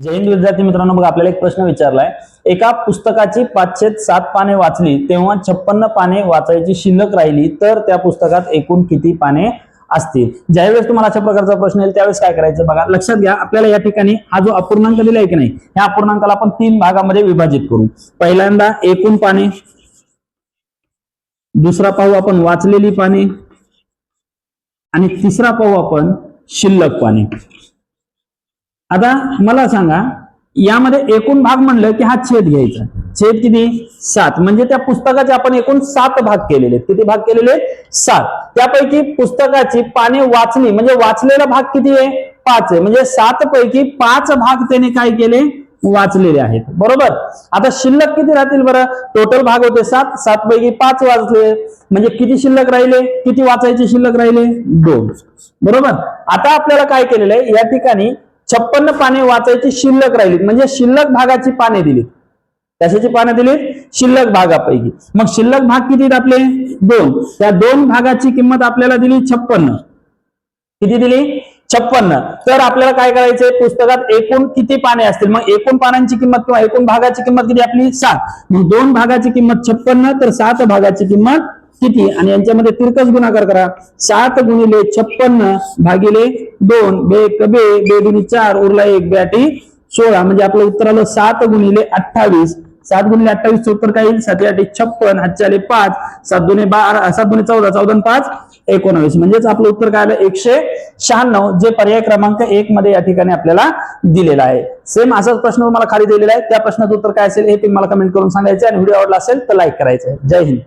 जय हिंद विद्यार्थी मित्रांनो, बघा आपल्याला एक प्रश्न विचारलाय। एका पुस्तकाची 5/7 पाने वाचली तेव्हा 56 पाने वाचायची शिल्लक राहिली तर त्या पुस्तकात एकूण किती पाने असतील। ज्यावेळेस तुम्हाला अशा प्रकारचा प्रश्न येईल त्यावेळेस काय करायचं बघा, लक्षात घ्या। आपल्याला या ठिकाणी हा जो अपूर्णांक दिलाय की नाही, ह्या अपूर्णांकाला आपण 3 भागामध्ये विभाजित करू। पहिल्यांदा एकूण पाने, दुसरा पाहू आपण वाचलेली पाने आणि तिसरा पाहू आपण शिल्लक पाने। आता मला सांगा, यामध्ये एकूण भाग म्हणलं की हा छेद घ्यायचा। छेद किती? 7, म्हणजे त्या पुस्तकाचे आपण एकूण 7 भाग केलेले आहेत। किती भाग केलेले? 7। त्यापैकी पुस्तकाची पाने वाचली म्हणजे वाचलेला भाग किती आहे? 5 आहे। म्हणजे 7 पैकी 5 भाग त्याने काय केले? वाचलेले आहेत, बरोबर। आता शिल्लक किती राहतील बरं? टोटल भाग होते 7, 7 पैकी 5 वाचले म्हणजे किती शिल्लक राहिले? किती वाचायचे शिल्लक राहिले? 2, बरोबर। आता आपल्याला काय केलेलं आहे, या ठिकाणी 56 पाने वाचायची शिल्लक राहिली म्हणजे शिल्लक भागाची पाने दिली। कशाची पाने दिली? शिल्लक भागापैकी। मग शिल्लक भाग किती आपले? 2। त्या 2 भागाची किंमत आपल्याला दिली 56। किती दिली? 56। तर आपल्याला काय करायचंय, पुस्तकात एकूण किती पाने असतील? मग एकूण पानांची किंमत किंवा एकूण भागाची किंमत किती आपली? 7। मग 2 भागाची किंमत 56 तर 7 भागाची किंमत किती? आणि यांच्यामध्ये तिरकस गुणाकार करा। 7 गुणिले 56 भागिले 2, बे एक बे, बे दुनी 4, उरला 1, बे 16, म्हणजे आपलं उत्तर आलं 7 गुणिले 28। 7 गुणिले 28 चं उत्तर काय येईल? 7 8 56, 5 4 5, 7 2 12, 7 2 14, 14 5 19, म्हणजेच आपलं उत्तर काय आलं? 196, जे पर्याय क्रमांक 1 मध्ये या ठिकाणी आपल्याला दिलेला आहे। सेम असाच प्रश्न तुम्हाला खाली दिलेला आहे, त्या प्रश्नाचं उत्तर काय असेल हे तुम्ही मला कमेंट करून सांगायचे आणि व्हिडिओ आवडला असेल तर लाईक करायचं। जय हिंद।